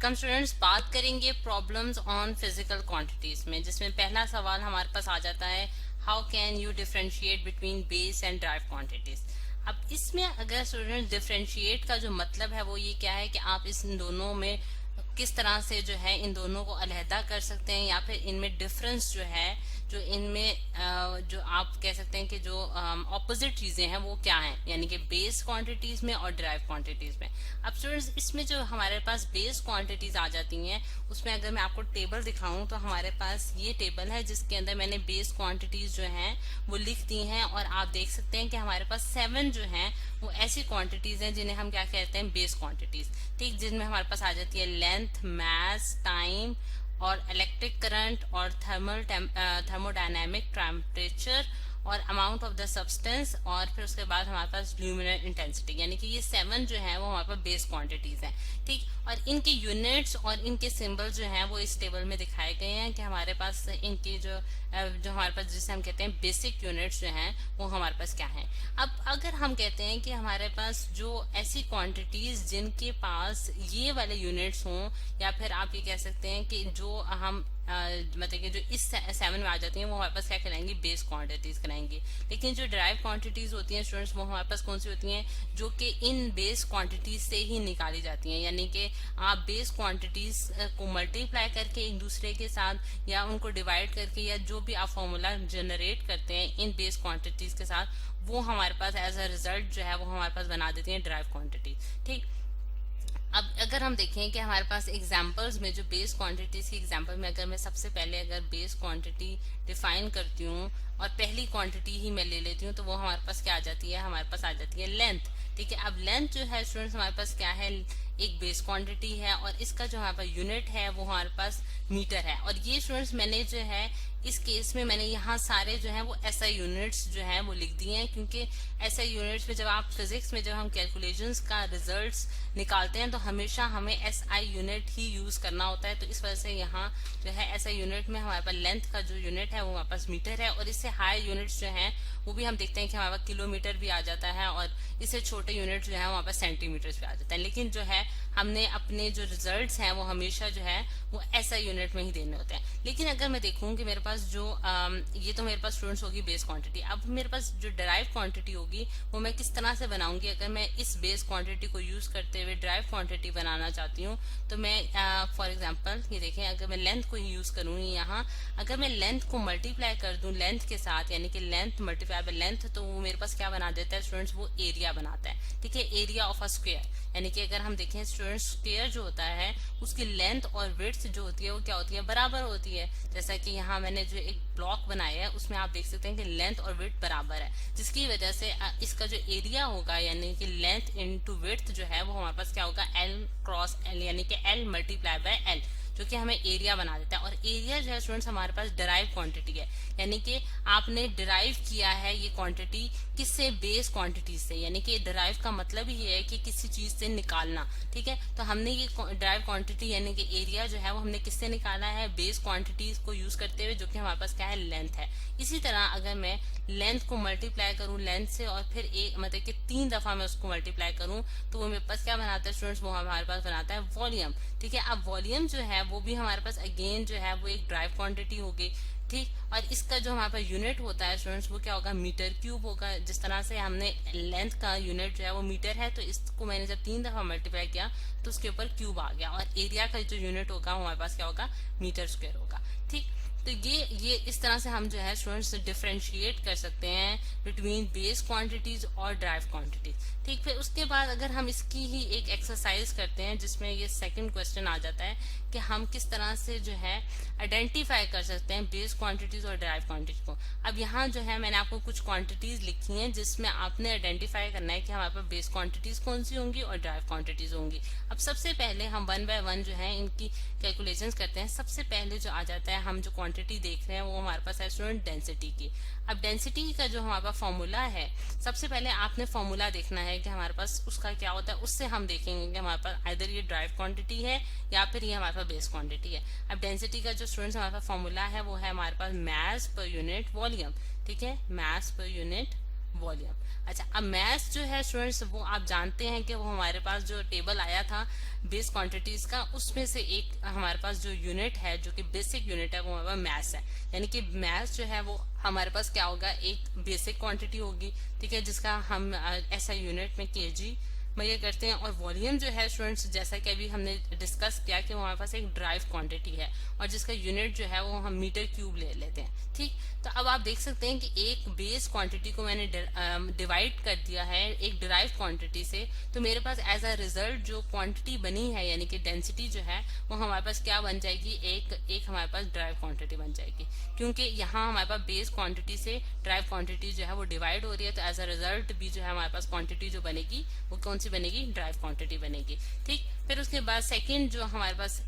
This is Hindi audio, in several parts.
Welcome students. बात करेंगे प्रॉब्लम्स ऑन फिजिकल क्वांटिटीज में, जिसमें पहला सवाल हमारे पास आ जाता है, how can you differentiate between base and drive quantities. अब इसमें अगर स्टूडेंट्स डिफरेंशिएट का जो मतलब है वो ये क्या है कि आप इन दोनों में किस तरह से जो है इन दोनों को अलहदा कर सकते हैं, या फिर इनमें डिफरेंस जो है, जो इनमें जो आप कह सकते हैं कि जो ऑपोजिट चीजें हैं वो क्या हैं, यानी कि बेस क्वांटिटीज में और ड्राइव क्वांटिटीज में। अब स्टूडेंट्स इसमें जो हमारे पास बेस क्वांटिटीज आ जाती हैं, उसमें अगर मैं आपको टेबल दिखाऊं तो हमारे पास ये टेबल है जिसके अंदर मैंने बेस क्वांटिटीज जो हैं वो लिख दी हैं, और आप देख सकते हैं कि हमारे पास 7 जो हैं वो ऐसी क्वांटिटीज हैं जिन्हें हम क्या कहते हैं, बेस क्वांटिटीज। ठीक, जिनमें हमारे पास आ जाती है लेंथ, मास, टाइम और इलेक्ट्रिक करंट और थर्मोडायनेमिक टेम्परेचर और अमाउंट ऑफ द सब्सटेंस, और फिर उसके बाद हमारे पास ल्यूमिनर इंटेंसिटी। यानी कि ये 7 जो है वो हमारे पास बेस क्वांटिटीज हैं। ठीक, और इनके यूनिट्स और इनके सिंबल जो हैं वो इस टेबल में दिखाए गए हैं कि हमारे पास इनके जो हमारे पास जिसे हम कहते हैं बेसिक यूनिट्स जो हैं वो हमारे पास क्या हैं। अब अगर हम कहते हैं कि हमारे पास जो ऐसी क्वांटिटीज जिनके पास ये वाले यूनिट्स हों, या फिर आप ये कह सकते हैं कि जो हम मतलब कि जो इस 7 में आ जाती हैं वो हमारे पास क्या कहलाएंगी, बेस क्वांटिटीज कहलाएंगी। लेकिन जो ड्राइव क्वांटिटीज होती हैं स्टूडेंट्स, वो हमारे पास कौन सी होती हैं, जो कि इन बेस क्वांटिटीज से ही निकाली जाती हैं। यानी कि आप बेस क्वांटिटीज को मल्टीप्लाई करके एक दूसरे के साथ, या उनको डिवाइड करके, या जो भी आप फॉर्मूला जनरेट करते हैं इन बेस क्वांटिटीज के साथ, वो हमारे पास एज अ रिजल्ट जो है वो हमारे पास बना देती हैं ड्राइव क्वांटिटी। ठीक, अब अगर हम देखें कि हमारे पास एग्जांपल्स में जो बेस क्वांटिटीज की एग्जांपल में, अगर मैं सबसे पहले अगर बेस क्वांटिटी डिफाइन करती हूँ और पहली क्वांटिटी ही मैं ले लेती हूँ, तो वो हमारे पास क्या आ जाती है, हमारे पास आ जाती है लेंथ। ठीक है, अब लेंथ जो है स्टूडेंट्स हमारे पास क्या है, एक बेस क्वांटिटी है, और इसका जो हमारे पास यूनिट है वो हमारे पास मीटर है। और ये स्टूडेंट्स मैंने जो है इस केस में मैंने यहाँ सारे जो है वो एसआई यूनिट्स जो है वो लिख दिए हैं, क्योंकि एसआई यूनिट्स में जब आप फिजिक्स में जब हम कैलकुलेशंस का रिजल्ट्स निकालते हैं तो हमेशा हमें एसआई यूनिट ही यूज करना होता है। तो इस वजह से यहाँ जो है एसआई यूनिट में हमारे पास लेंथ का जो यूनिट है वो हमारे पास मीटर है, और इससे हाई यूनिट्स जो है वो भी हम देखते हैं कि हमारे पास किलोमीटर भी आ जाता है, और इससे छोटे यूनिट जो है हमारे पास सेंटीमीटर्स भी आ जाता है। लेकिन जो है हमने अपने जो रिजल्ट्स हैं वो हमेशा जो है वो ऐसा यूनिट में ही देने होते हैं। लेकिन अगर मैं देखूं कि मेरे पास जो ये तो मेरे पास स्टूडेंट्स होगी बेस क्वांटिटी, अब मेरे पास जो ड्राइव क्वांटिटी होगी वो मैं किस तरह से बनाऊंगी। अगर मैं इस बेस क्वांटिटी को यूज करते हुए ड्राइव क्वांटिटी बनाना चाहती हूँ, तो मैं फॉर एग्जांपल ये देखें, अगर मैं लेंथ को ही यूज करूंगी यहाँ, अगर मैं लेंथ को मल्टीप्लाई कर दूं लेंथ के साथ, यानी कि लेंथ मल्टीप्लाई बाय लेंथ, तो वो मेरे पास क्या बना देता है स्टूडेंट्स, वो एरिया बनाता है। ठीक है, एरिया ऑफ अ स्क्वायर। यानी कि अगर हम देखें स्टूडेंट्स, स्क्वायर जो होता है उसकी लेंथ और विड्थ जो होती है वो क्या होती है, बराबर होती है। जैसा कि यहाँ मैंने जो एक ब्लॉक बनाया है उसमें आप देख सकते हैं कि लेंथ और विड्थ बराबर है, जिसकी वजह से इसका जो एरिया होगा, यानी कि लेंथ इनटू विड्थ जो है वो हमारे पास क्या होगा, एल क्रॉस एल, यानी कि एल मल्टीप्लाई बाय एल, जो कि हमें एरिया बना देता है। और एरिया जो है स्टूडेंट्स हमारे पास डिराइव क्वांटिटी है, यानी कि आपने डिराइव किया है ये क्वांटिटी किससे, बेस क्वांटिटी से। यानी कि डिराइव का मतलब ही है कि किसी चीज से निकालना। ठीक है, तो हमने ये डिराइव क्वांटिटी यानी कि एरिया जो है वो हमने किससे निकाला है, बेस क्वांटिटीज को यूज करते हुए, जो कि हमारे पास क्या है, लेंथ है। इसी तरह अगर मैं लेंथ को मल्टीप्लाई करूं लेंथ से, और फिर एक मतलब कि 3 दफा मैं उसको मल्टीप्लाई करूं, तो वो मेरे पास क्या बनाता है स्टूडेंट्स, वो हमारे पास बनाता है वॉल्यूम। ठीक है, अब वॉल्यूम जो है वो भी हमारे पास अगेन जो है वो एक ड्राइव क्वांटिटी होगी। ठीक, और इसका जो हमारे पास यूनिट होता है स्टूडेंट्स वो क्या होगा, मीटर क्यूब होगा। जिस तरह से हमने लेंथ का यूनिट जो है वो मीटर है, तो इसको मैंने जब 3 दफा मल्टीप्लाई किया तो उसके ऊपर क्यूब आ गया, और एरिया का जो यूनिट होगा हमारे पास क्या होगा, मीटर स्क्वायर होगा। ठीक, तो ये इस तरह से हम जो है स्टूडेंट्स डिफरेंशिएट कर सकते हैं बिटवीन बेस क्वांटिटीज और ड्राइव क्वांटिटीज। ठीक, फिर उसके बाद अगर हम इसकी ही एक एक्सरसाइज करते हैं जिसमें ये सेकंड क्वेश्चन आ जाता है कि हम किस तरह से जो है आइडेंटिफाई कर सकते हैं बेस क्वांटिटीज और ड्राइव क्वांटिटीज को। अब यहाँ जो है मैंने आपको कुछ क्वांटिटीज लिखी हैं जिसमें आपने आइडेंटिफाई करना है कि हमारे पास बेस क्वांटिटीज कौन सी होंगी और ड्राइव क्वांटिटीज होंगी। अब सबसे पहले हम 1 बाय 1 जो है इनकी कैलकुलेशंस करते हैं। सबसे पहले जो आ जाता है, हम जो क्वांटिटी देख रहे हैं वो हमारे पास है स्टूडेंट डेंसिटी की। अब डेंसिटी का जो हमारे पास फॉर्मूला है, सबसे पहले आपने फॉर्मूला देखना है कि हमारे पास उसका क्या होता है, उससे हम देखेंगे कि हमारे पास आइदर ये ड्राइव क्वांटिटी है या फिर ये हमारे पास बेस क्वांटिटी है। अब डेंसिटी का जो स्टूडेंट्स हमारे पास फॉर्मूला है वो है हमारे पास मास पर यूनिट वॉल्यूम। ठीक है, मास पर यूनिट वॉल्यूम। अच्छा, अब मैथ जो है स्टूडेंट्स, वो आप जानते हैं कि वो हमारे पास जो टेबल आया था बेस क्वांटिटीज का, उसमें से एक हमारे पास जो यूनिट है, जो कि बेसिक यूनिट है, वो हमारे पास मैथ्स है। यानी कि मैथ्स जो है वो हमारे पास क्या होगा, एक बेसिक क्वांटिटी होगी, ठीक है, जिसका हम ऐसा यूनिट में केजी मेजर करते हैं। और वॉल्यूम जो है स्टूडेंट्स, जैसा कि अभी हमने डिस्कस किया कि हमारे पास एक ड्राइव क्वांटिटी है और जिसका यूनिट जो है वो हम मीटर क्यूब ले लेते हैं, ठीक। तो अब आप देख सकते हैं कि एक बेस क्वांटिटी को मैंने डिवाइड कर दिया है एक डिराइव क्वांटिटी से, तो मेरे पास एज अ रिजल्ट जो क्वांटिटी बनी है, यानी कि डेंसिटी जो है वो हमारे पास क्या बन जाएगी, एक हमारे पास ड्राइव क्वांटिटी बन जाएगी, क्योंकि यहाँ हमारे पास बेस क्वांटिटी से ड्राइव क्वांटिटी जो है वो डिवाइड हो रही है। तो एज अ रिजल्ट भी जो है हमारे पास क्वांटिटी जो बनेगी वो कौन सी बनेगी, ड्राइव क्वांटिटी बनेगी, ठीक। फिर उसके बाद सेकंड जो हमारे पास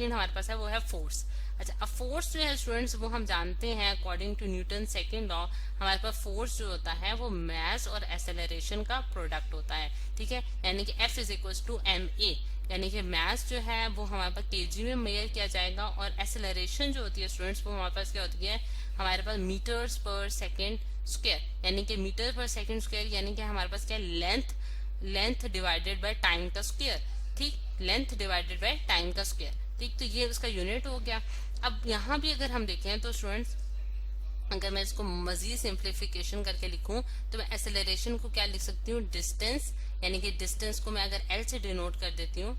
हमारे पास है वो है फोर्स। अच्छा, अब फोर्स जो है स्टूडेंट्स, वो हम जानते हैं according to Newton second law, हमारे पास फोर्स जो होता है वो मास और एक्सेलरेशन का प्रोडक्ट होता है, ठीक है। यानी कि F is equal to ma, यानी कि मास जो है वो हमारे पास केजी में मेजर किया जाएगा, और एक्सेलरेशन जो होती है स्टूडेंट्स, वो हमारे पास क्या होती है, हमारे पास मीटर्स पर सेकेंड स्क्वायर, यानी कि मीटर पर सेकेंड स्क्वायर, यानी कि हमारे पास क्या, लेंथ डिवाइडेड बाय टाइम का स्क्वायर, ठीक, लेंथ डिवाइडेड बाय टाइम का स्क्वायर, ठीक। तो ये उसका यूनिट हो गया। अब यहाँ भी अगर हम देखें तो स्टूडेंट्स, अगर मैं इसको मजीद सिंप्लीफिकेशन करके लिखूं तो मैं एक्सेलरेशन को क्या लिख सकती हूँ, डिस्टेंस, यानी कि डिस्टेंस को मैं अगर एल से डिनोट कर देती हूँ,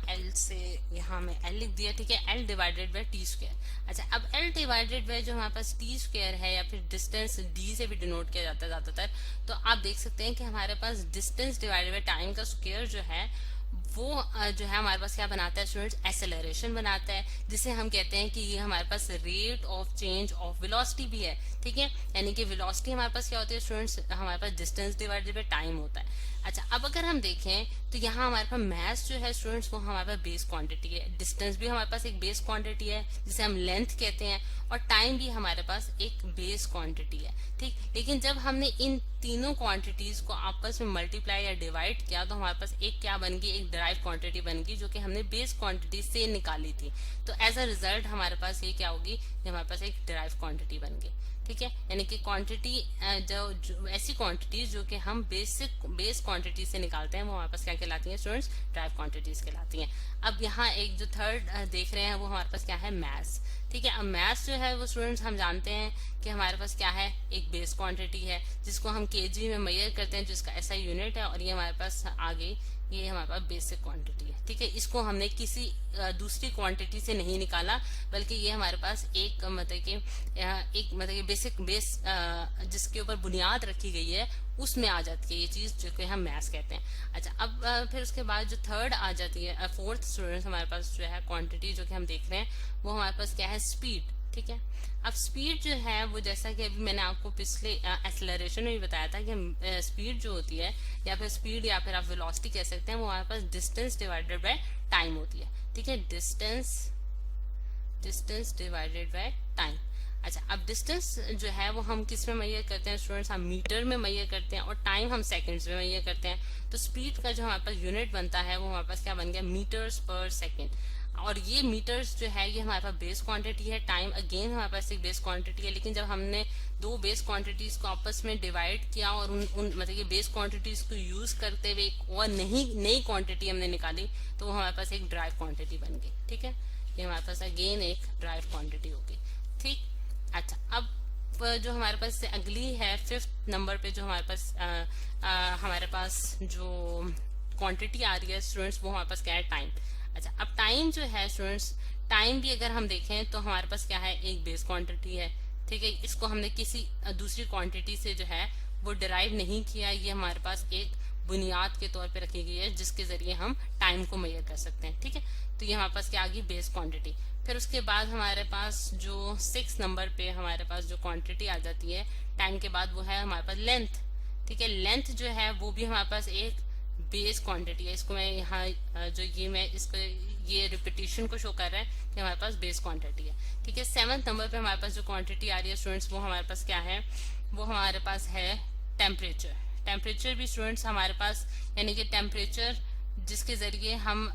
एल से यहाँ मैं एल लिख दिया, ठीक है, L divided by T square. अच्छा, अब एल डिवाइडेड बाय जो हमारे पास टी स्क्वायर है, या फिर डिस्टेंस डी से भी डिनोट किया जाता है ज्यादातर, तो आप देख सकते हैं कि हमारे पास डिस्टेंस डिवाइडेड बाय टाइम का स्क्वायर जो है वो जो है हमारे पास क्या बनाता है स्टूडेंट्स, एक्सेलरेशन बनाता है, जिसे हम कहते हैं कि ये हमारे पास rate of change of velocity भी है, ठीक है। यानी कि वेलोसिटी हमारे पास क्या होती है स्टूडेंट्स, हमारे पास डिस्टेंस डिवाइडेड बाय टाइम होता है। अच्छा, अब अगर हम देखें तो यहाँ हमारे पास मास जो है स्टूडेंट्स, वो हमारे पास बेस क्वांटिटी है, डिस्टेंस भी हमारे पास एक बेस क्वांटिटी है जिसे हम लेंथ कहते हैं, और टाइम भी हमारे पास एक बेस क्वांटिटी है, ठीक। लेकिन जब हमने इन तीनों क्वांटिटीज को आपस में मल्टीप्लाई या डिवाइड किया तो हमारे पास एक क्या बन गई, एक ड्राइव क्वांटिटी बन गई, जो कि हमने बेस क्वांटिटी से निकाली थी। तो एज अ रिजल्ट हमारे पास ये क्या होगी, ये हमारे पास एक ड्राइव क्वांटिटी बन गई, ठीक है। यानी कि क्वांटिटी जो ऐसी क्वांटिटीज जो कि हम बेस क्वांटिटी से निकालते हैं, वो हमारे पास क्या कहलाती हैं स्टूडेंट्स, ड्राइव क्वांटिटीज कहलाती हैं। अब यहाँ एक जो थर्ड देख रहे हैं वो हमारे पास क्या है, मैथ्स, ठीक है। अब मैथ्स जो है वो स्टूडेंट्स हम जानते हैं कि हमारे पास क्या है, एक बेस क्वांटिटी है जिसको हम केजी में मेजर करते हैं, जिसका ऐसा यूनिट है, और ये हमारे पास आगे ये हमारे पास बेसिक क्वांटिटी है, ठीक है। इसको हमने किसी दूसरी क्वांटिटी से नहीं निकाला, बल्कि ये हमारे पास एक मतलब कि बेसिक बेस जिसके ऊपर बुनियाद रखी गई है उसमें आ जाती है ये चीज, जो कि हम मैथ्स कहते हैं। अच्छा, अब फिर उसके बाद जो थर्ड आ जाती है, फोर्थ स्टूडेंट्स हमारे पास जो है क्वांटिटी जो कि हम देख रहे हैं, वो हमारे पास क्या है, स्पीड, ठीक है। अब स्पीड जो है वो, जैसा कि अभी मैंने आपको पिछले एक्सेलरेशन में भी बताया था कि स्पीड जो होती है, या फिर स्पीड या फिर आप वेलोसिटी कह सकते हैं, वो हमारे पास डिस्टेंस डिवाइडेड बाय टाइम होती है, ठीक है, डिस्टेंस डिवाइडेड बाय टाइम। अच्छा, अब डिस्टेंस जो है वो हम किस में मेजर करते हैं स्टूडेंट्स, हम मीटर में मेजर करते हैं, और टाइम हम सेकंड्स में मेजर करते हैं। तो स्पीड का जो हमारे पास यूनिट बनता है वो हमारे पास क्या बन गया, मीटर्स पर सेकेंड। और ये मीटर्स जो है ये हमारे पास बेस क्वांटिटी है, टाइम अगेन हमारे पास एक बेस क्वांटिटी है। लेकिन जब हमने दो बेस क्वांटिटीज को आपस में डिवाइड किया और उन मतलब कि बेस क्वांटिटीज को यूज करते हुए एक और नई क्वांटिटी हमने निकाली, तो वो हमारे पास एक ड्राइव क्वांटिटी बन गई, ठीक है। ये हमारे पास अगेन एक ड्राइव क्वांटिटी होगी, ठीक। अच्छा, अब जो हमारे पास अगली है फिफ्थ नंबर पे जो हमारे पास जो क्वांटिटी आ रही है स्टूडेंट्स, वो हमारे पास क्या है, टाइम। अच्छा, अब टाइम जो है स्टूडेंट्स, टाइम भी अगर हम देखें तो हमारे पास क्या है, एक बेस क्वांटिटी है, ठीक है। इसको हमने किसी दूसरी क्वांटिटी से जो है वो डिराइव नहीं किया, ये हमारे पास एक बुनियाद के तौर पे रखी गई है जिसके जरिए हम टाइम को मेजर कर सकते हैं, ठीक है। तो ये हमारे पास क्या आ गई, बेस क्वांटिटी। फिर उसके बाद हमारे पास जो 6 नंबर पे हमारे पास जो क्वांटिटी आ जाती है टाइम के बाद, वो है हमारे पास लेंथ, ठीक है। लेंथ जो है वो भी हमारे पास एक बेस क्वांटिटी है। इसको मैं यहाँ ये रिपीटिशन को शो कर रहा है कि हमारे पास बेस क्वांटिटी है, ठीक है। 7th नंबर पे हमारे पास जो क्वांटिटी आ रही है स्टूडेंट्स, वो हमारे पास क्या है, वो हमारे पास है टेम्परेचर। टेम्परेचर भी स्टूडेंट्स हमारे पास, यानी कि टेम्परेचर जिसके जरिए हम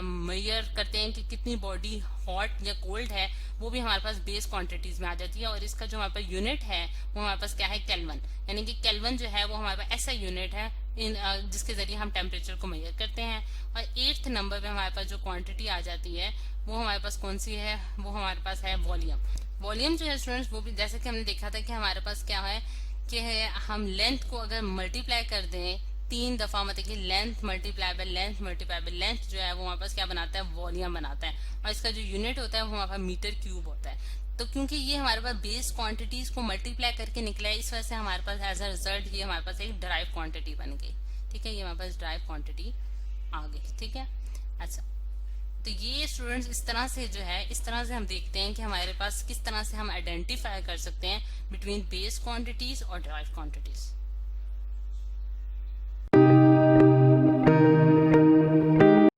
मेजर करते हैं कि कितनी बॉडी हॉट या कोल्ड है, वो भी हमारे पास बेस क्वांटिटीज में आ जाती है। और इसका जो हमारे पास यूनिट है वो हमारे पास क्या है, केल्विन। यानी कि केल्विन जो है वो हमारे पास ऐसा यूनिट है जिसके जरिए हम टेम्परेचर को मेजर करते हैं। और 8th नंबर पे हमारे पास जो क्वांटिटी आ जाती है वो हमारे पास कौन सी है, वो हमारे पास है वॉल्यूम। वॉल्यूम जो है स्टूडेंट्स, वो भी जैसे कि हमने देखा था कि हमारे पास क्या है कि हम लेंथ को अगर मल्टीप्लाई कर दें 3 दफा, मतलब कि length multiply by length multiply by length जो है वो हमारे पास क्या बनाता है, वॉल्यूम बनाता है। और इसका जो यूनिट होता है वो हमारे पास मीटर क्यूब होता है। तो क्योंकि ये हमारे पास बेस क्वांटिटीज को मल्टीप्लाई करके निकला है, इस वजह से हमारे पास एज अ रिजल्ट ये हमारे पास एक ड्राइव क्वांटिटी बन गई। ठीक है, ये हमारे पास ड्राइव क्वांटिटी आ गई। ठीक है, अच्छा। तो ये स्टूडेंट्स इस तरह से जो है, इस तरह से हम देखते हैं कि हमारे पास किस तरह से हम आइडेंटिफाई कर सकते हैं बिटवीन बेस क्वांटिटीज और ड्राइव क्वांटिटीज।